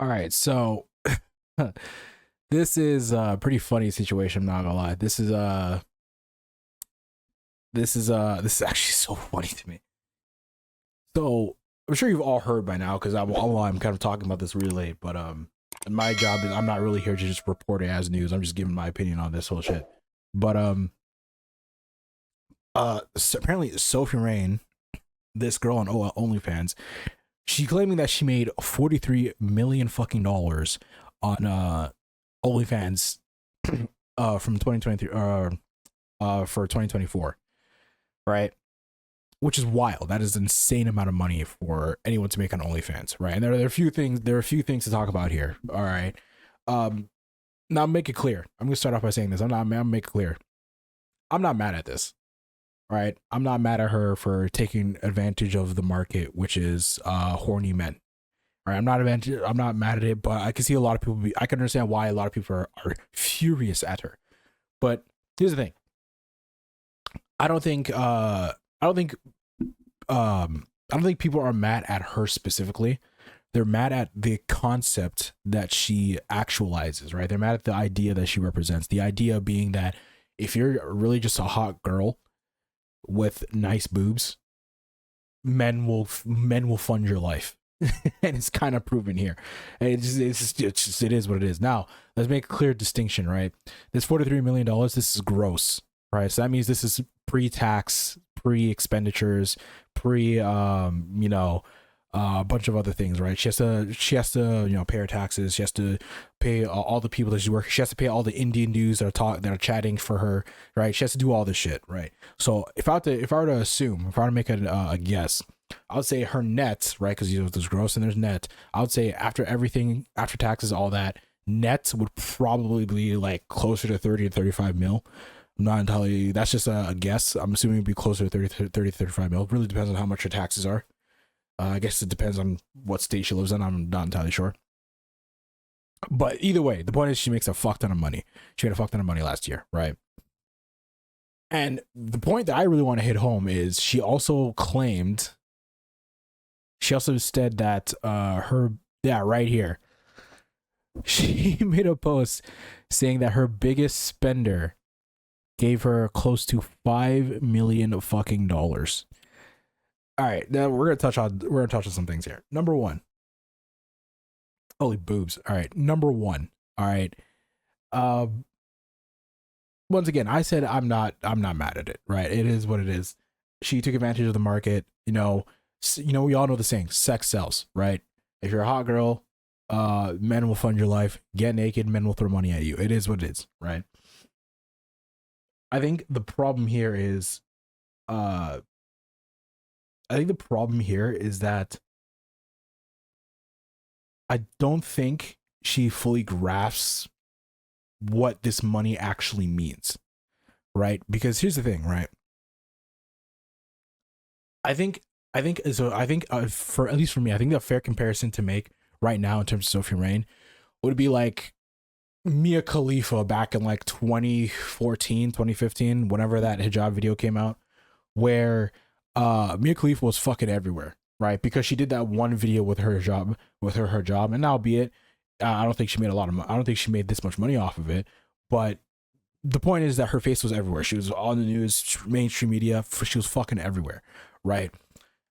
All right, so this is a pretty funny situation. I'm not gonna lie. This is actually so funny to me. So I'm sure you've all heard by now because I'm kind of talking about this really late. But my job is I'm not really here to just report it as news. I'm just giving my opinion on this whole shit. But so apparently Sophie Rain, this girl on OnlyFans, she claiming that she made 43 million fucking dollars on OnlyFans from 2023 for 2024, right? Which is wild. That is an insane amount of money for anyone to make on OnlyFans, right? And there are a few things. There are a few things to talk about here. All right. Um, Now make it clear. I'm gonna start off by saying this. I'm make it clear. I'm not mad at this. Right. I'm not mad at her for taking advantage of the market, which is horny men. All right. I'm not mad at it, but I can see a lot of people. I can understand why a lot of people are furious at her. But here's the thing. I don't think. I don't think. I don't think people are mad at her specifically. They're mad at the concept that she actualizes. Right. They're mad at the idea that she represents. The idea being that if you're really just a hot girl with nice boobs, men will fund your life. And it's kind of proven here. And it is what it is. Now let's make a clear distinction, right? This $43 million, this is gross, right? So that means this is pre-tax, pre-expenditures, a bunch of other things, right? She has to pay her taxes. She has to pay all the people that she works. She has to pay all the Indian dudes that are chatting for her, right? She has to do all this shit, right? So if I were to make a guess, I would say her net, right? Because there's gross and there's net. I would say after everything, after taxes, all that, net would probably be like closer to 30 to 35 mil. I'm not entirely. That's just a guess. I'm assuming it'd be closer to 30 to 35 mil. It really depends on how much her taxes are. I guess it depends on what state she lives in. I'm not entirely sure. But either way, the point is she makes a fuck ton of money. She made a fuck ton of money last year, right? And the point that I really want to hit home is she also said that right here. She made a post saying that her biggest spender gave her close to $5 million fucking dollars. All right, now we're gonna touch on some things here. Number one, holy boobs. All right, number one. All right. Once again, I said I'm not mad at it. Right, it is what it is. She took advantage of the market. We all know the saying, sex sells. Right. If you're a hot girl, men will fund your life. Get naked, men will throw money at you. It is what it is. Right. I think the problem here is, that I don't think she fully grasps what this money actually means, right? Because here's the thing, right? I think for at least for me, I think the fair comparison to make right now in terms of Sophie Rain would be like Mia Khalifa back in like 2014, 2015, whenever that hijab video came out, where Mia Khalifa was fucking everywhere, right? Because she did that one video with her job, and albeit I don't think she made I don't think she made this much money off of it, but the point is that her face was everywhere. She was on the news, mainstream media. She was fucking everywhere, right?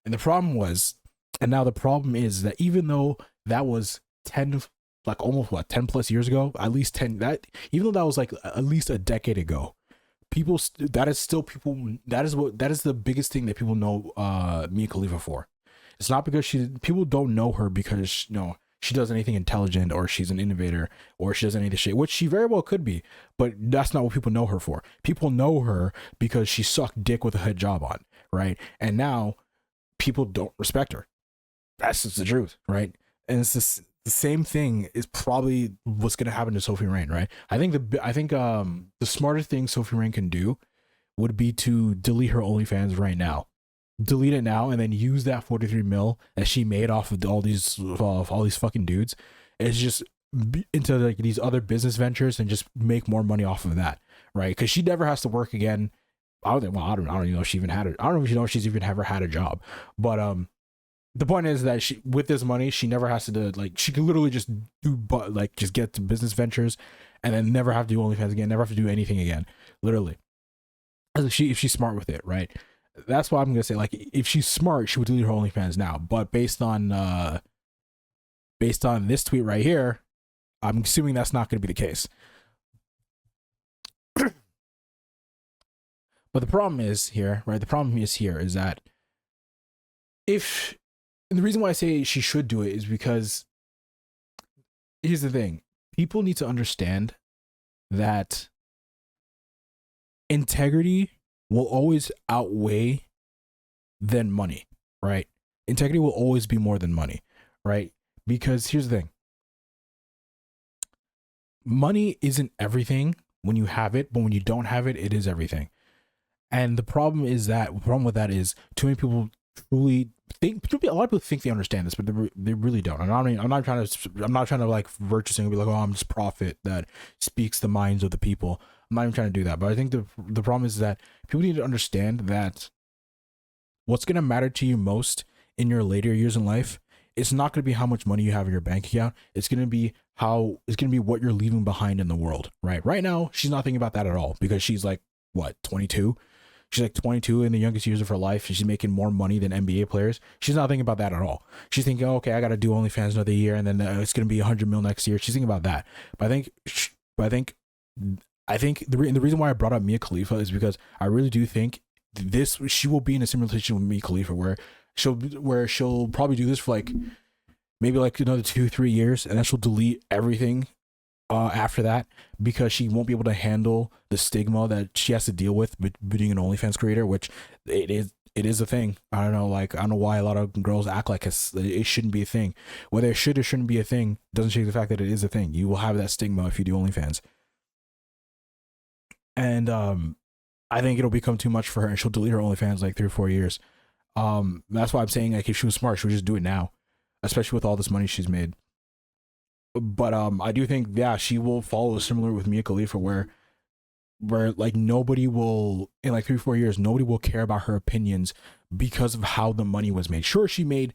And the problem is that even though that was 10, like almost 10 plus years ago, at least 10, that even though that was like at least a decade ago, that is the biggest thing that people know Mia Khalifa for. It's not because people don't know her because she does anything intelligent or she's an innovator or she does any of the shit, which she very well could be, but that's not what people know her for. People know her because she sucked dick with a hijab on, right? And now people don't respect her. That's just the truth, right? And it's the same thing is probably what's going to happen to Sophie Rain, right? I think the smartest thing Sophie Rain can do would be to delete her OnlyFans right now. Delete it now and then use that 43 mil that she made off of all these fucking dudes and just into like these other business ventures and just make more money off of that, right? Because she never has to work again. I don't even know if she even had it. I don't even know if she's even ever had a job, but the point is that she, with this money, she never has to do, like, she could literally just do, but like, just get to business ventures, and then never have to do OnlyFans again, never have to do anything again, literally. If she's smart with it, right? That's why I'm gonna say, like, if she's smart, she would delete her OnlyFans now. But based on this tweet right here, I'm assuming that's not gonna be the case. But the problem is here, right? The problem is here is that if, and the reason why I say she should do it is because here's the thing: people need to understand that integrity will always outweigh than money, right? Integrity will always be more than money, right? Because here's the thing: money isn't everything when you have it, but when you don't have it, it is everything. And the problem with that is too many people truly think, a lot of people think they understand this, but they really don't. And I'm not trying to like virtue signaling, be like, oh, I'm just prophet that speaks the minds of the people. I'm not even trying to do that. But I think the problem is that people need to understand that what's going to matter to you most in your later years in life, it's not going to be how much money you have in your bank account. It's going to be what you're leaving behind in the world, right? Right now, she's not thinking about that at all because she's like, what, 22? She's like 22 in the youngest years of her life, and she's making more money than NBA players. She's not thinking about that at all. She's thinking, oh, okay, I got to do OnlyFans another year, and then it's going to be 100 mil next year. She's thinking about that. But I think the reason why I brought up Mia Khalifa is because I really do think she will be in a similar situation with Mia Khalifa, where she'll probably do this for like maybe like another 2-3 years, and then she'll delete everything after that, because she won't be able to handle the stigma that she has to deal with being an OnlyFans creator, which it is a thing. I don't know why a lot of girls act like it shouldn't be a thing. Whether it should or shouldn't be a thing doesn't change the fact that it is a thing. You will have that stigma if you do OnlyFans. And I think it'll become too much for her, and she'll delete her OnlyFans like 3 or 4 years. That's why I'm saying, like, if she was smart, she would just do it now, especially with all this money she's made. But I do think, yeah, she will follow similar with Mia Khalifa, where like nobody will, in like 3-4 years, nobody will care about her opinions because of how the money was made. Sure, she made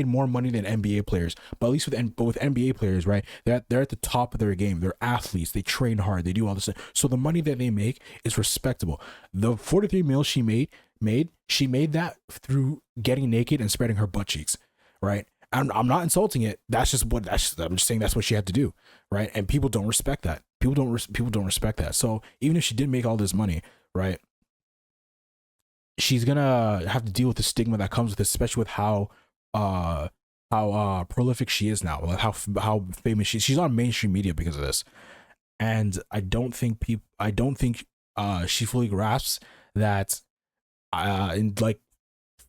more money than NBA players, but at least with NBA players, right? They're at the top of their game. They're athletes. They train hard. They do all this stuff. So the money that they make is respectable. The 43 mil she made that through getting naked and spreading her butt cheeks, right? I'm not insulting it. I'm just saying that's what she had to do, right? And people don't respect that. People don't respect that. So even if she did make all this money, right, she's gonna have to deal with the stigma that comes with this, especially with how prolific she is now, like how famous she's on mainstream media because of this. And I don't think she fully grasps that in like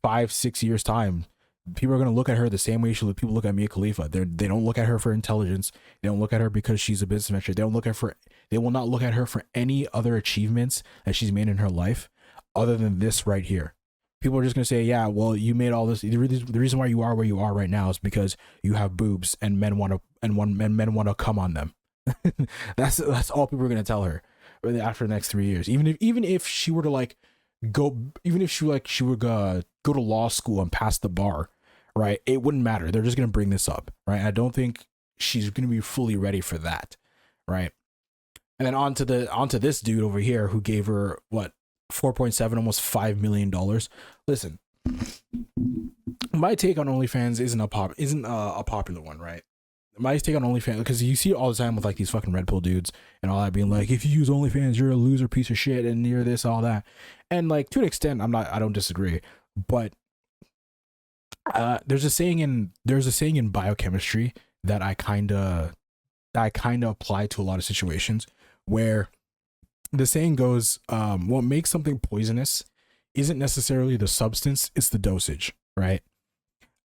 5-6 years time, people are going to look at her the same way people look at Mia Khalifa. They don't look at her for intelligence. They don't look at her because she's a business venture. They will not look at her for any other achievements that she's made in her life other than this right here. People are just going to say, yeah, well, you made all this. The reason why you are where you are right now is because you have boobs and men want to come on them. That's all people are going to tell her after the next 3 years. Even if she were to like she would go to law school and pass the bar, right? It wouldn't matter. They're just going to bring this up, right? I don't think she's going to be fully ready for that, right? And then onto this dude over here who gave her what, 4.7, almost $5 million. Listen, my take on OnlyFans isn't a popular one, right? My take on OnlyFans, because you see it all the time with like these fucking Red Pill dudes and all that, being like, if you use OnlyFans, you're a loser piece of shit, and you're this, all that. And like, to an extent, I don't disagree, but there's a saying in biochemistry that I kind of apply to a lot of situations, where the saying goes, what makes something poisonous isn't necessarily the substance, it's the dosage, right?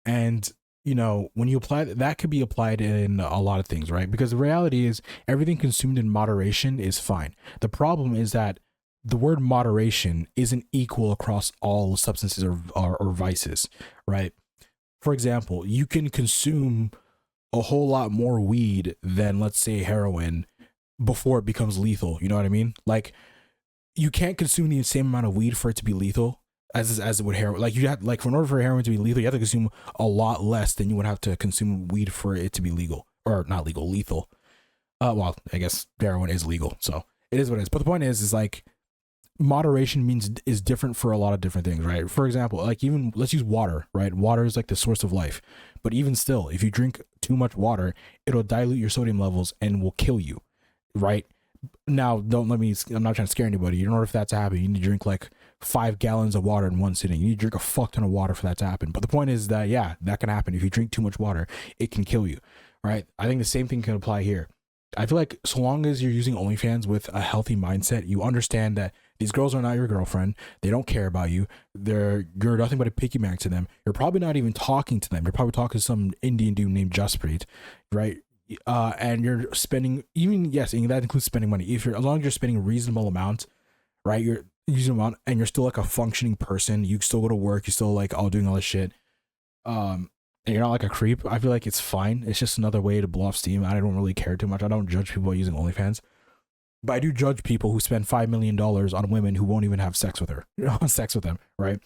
And you know, when you apply that could be applied in a lot of things, right? Because the reality is everything consumed in moderation is fine. The problem is that the word moderation isn't equal across all substances or vices, right? For example, you can consume a whole lot more weed than, let's say, heroin before it becomes lethal. You know what I mean? Like, you can't consume the same amount of weed for it to be lethal as it would heroin. Like you have like in order for heroin to be legal, you have to consume a lot less than you would have to consume weed for it to be legal, or not legal, lethal. Well, I guess heroin is legal, so it is what it is. But the point is like moderation is different for a lot of different things, right? For example, like even let's use water, right? Water is like the source of life, but even still, if you drink too much water, it'll dilute your sodium levels and will kill you, right? Now, don't let me, I'm not trying to scare anybody. In order for that to happen, you need to drink like 5 gallons of water in one sitting. You need to drink a fuck ton of water for that to happen. But the point is that, yeah, that can happen. If you drink too much water, it can kill you, right? I think the same thing can apply here. I feel like so long as you're using OnlyFans with a healthy mindset, you understand that these girls are not your girlfriend. They don't care about you. You're nothing but a picky mag to them. You're probably not even talking to them. You're probably talking to some Indian dude named Jaspreet, right? And you're spending, even, yes, and that includes spending money. As long as you're spending a reasonable amount, right? You're using amount, and you're still like a functioning person. You still go to work. You still like all doing all this shit. And you're not like a creep. I feel like it's fine. It's just another way to blow off steam. I don't really care too much. I don't judge people using OnlyFans, but I do judge people who spend $5 million on women who won't even have sex with her, sex with them, right?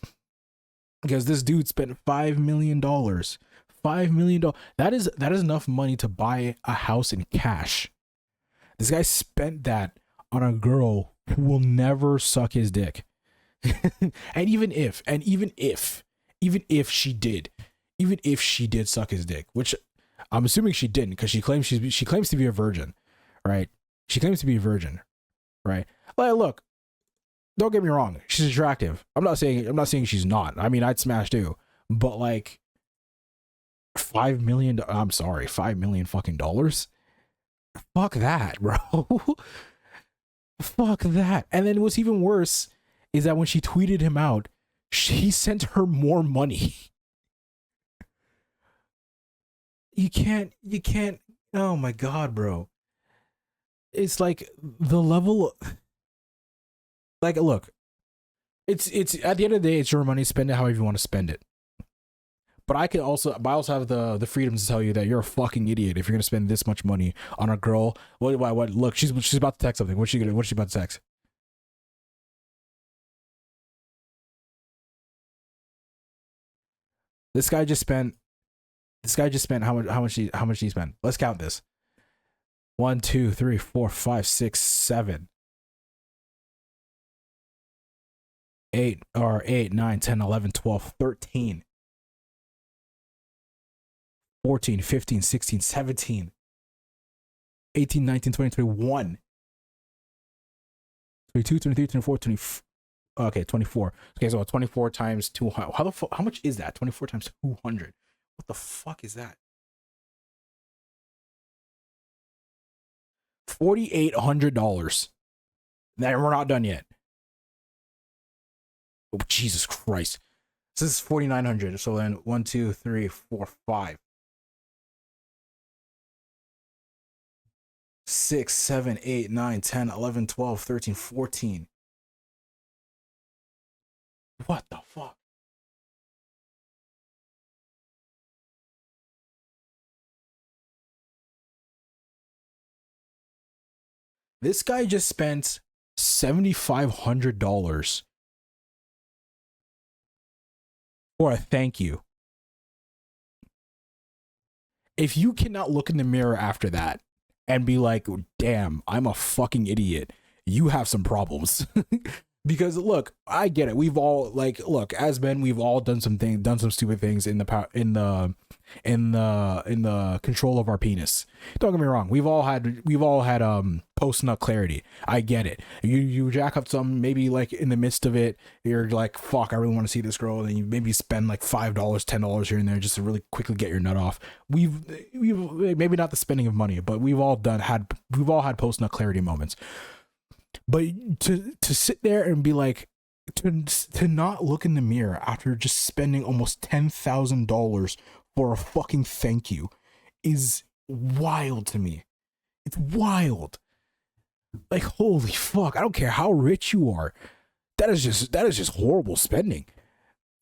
Because this dude spent $5 million. $5 million. That is enough money to buy a house in cash. This guy spent that on a girl who will never suck his dick. And even if she did suck his dick, which I'm assuming she didn't, because she claims to be a virgin, right? She claims to be a virgin, right? Like, look, don't get me wrong, she's attractive. I'm not saying she's not. I mean, I'd smash too, but like, $5 million. I'm sorry, $5 million fucking dollars. Fuck that, bro. Fuck that. And then what's even worse is that when she tweeted him out, he sent her more money. You can't, oh my God, bro. It's like the level, like, look, it's at the end of the day, it's your money, spend it however you want to spend it. But I also have the freedom to tell you that you're a fucking idiot if you're gonna spend this much money on a girl. What? Look, she's about to text something. What's she about to text? This guy just spent how much he spent? Let's count this. 1, 2, 3, 4, 5, 6, 7, 8, 9, 10, 11, 12, 13, 14, 15, 16, 17, 18, 19, 20, 21, 22, 23, 24, 24. Okay, 24. Okay, so 24 times 200. How much is that? 24 times 200. What the fuck is that? $4,800. Now we're not done yet. Oh, Jesus Christ. So this is 4,900. So then 1, 2, 3, 4, 5, 6, 7, 8, 9, 10, 11, 12, 13, 14. What the fuck? This guy just spent $7,500 for a thank you. If you cannot look in the mirror after that and be like, damn, I'm a fucking idiot, you have some problems. Because look, I get it. We've all, like, look, as men, we've all done some stupid things in the control of our penis. Don't get me wrong. We've all had post nut clarity. I get it. You jack up some, maybe like in the midst of it, you're like, fuck, I really want to see this girl, and then you maybe spend like $5, $10 here and there just to really quickly get your nut off. We've maybe not the spending of money, but we've all had post nut clarity moments. But to sit there and be like, to not look in the mirror after just spending almost $10,000 for a fucking thank you is wild to me. It's wild. Like, holy fuck, I don't care how rich you are. That is just horrible spending.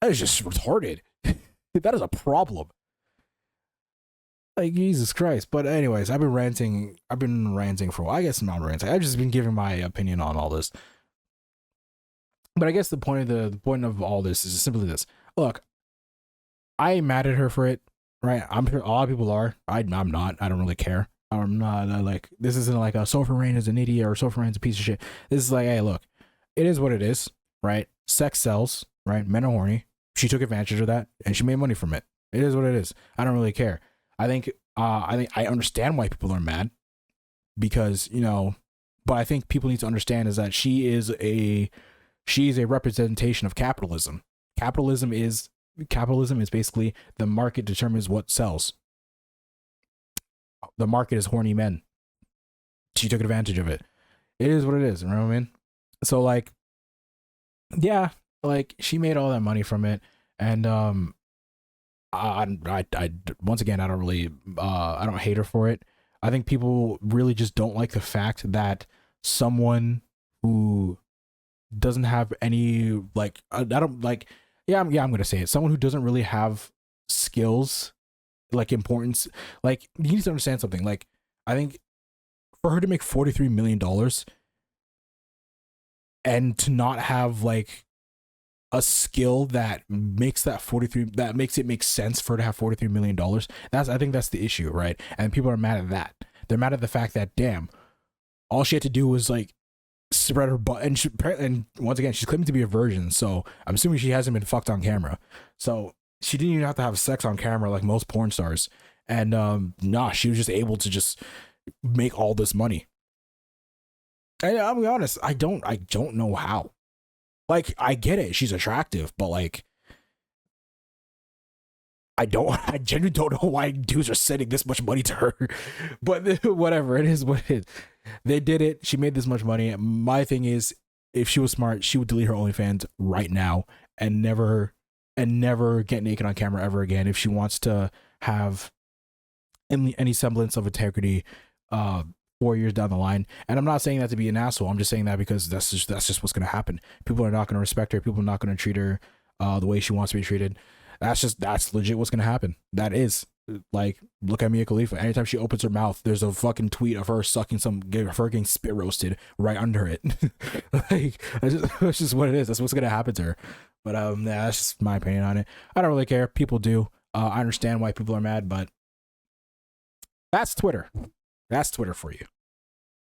That is just retarded. That is a problem. Like, Jesus Christ. But anyways, I've been ranting for a while. I guess I'm not ranting. I've just been giving my opinion on all this. But I guess the point of all this is simply this. Look, I ain't mad at her for it, right? I'm sure a lot of people are. I'm not. I don't really care. I'm not like, this isn't like a Sophie Rain is an idiot or Sophie Rain's a piece of shit. This is like, hey, look, it is what it is, right? Sex sells, right? Men are horny. She took advantage of that and she made money from it. It is what it is. I don't really care. I think I understand why people are mad because, you know, but I think people need to understand is that she's a representation of capitalism. Capitalism is basically the market determines what sells. The market is horny men. She took advantage of it. It is what it is. You know what I mean? So like, yeah, like she made all that money from it, and I once again, I don't really, I don't hate her for it. I think people really just don't like the fact that someone who doesn't have any like, I don't like, yeah, I'm gonna say it. Someone who doesn't really have skills, like importance, like you need to understand something. Like, I think for her to make $43 million and to not have like a skill that makes that 43 that makes it make sense for her to have $43 million, that's, I think that's the issue, right? And people are mad at that. They're mad at the fact that, damn, all she had to do was like spread her butt, and once again, she's claiming to be a virgin, so I'm assuming she hasn't been fucked on camera. So she didn't even have to have sex on camera like most porn stars. And nah, she was just able to just make all this money. And I'll be honest, I don't know how. Like, I get it, she's attractive, but like, I genuinely don't know why dudes are sending this much money to her. But whatever, it is what it is. They did it. She made this much money. My thing is, if she was smart, she would delete her OnlyFans right now and never get naked on camera ever again. If she wants to have any semblance of integrity, 4 years down the line. And I'm not saying that to be an asshole. I'm just saying that because that's just what's gonna happen. People are not gonna respect her. People are not gonna treat her the way she wants to be treated. That's legit what's gonna happen. That is, like, look at Mia Khalifa. Anytime she opens her mouth, there's a fucking tweet of her sucking her getting spit roasted right under it. Like, that's just what it is. That's what's gonna happen to her. But yeah, that's just my opinion on it. I don't really care. People do. I understand why people are mad, but that's Twitter. That's Twitter for you.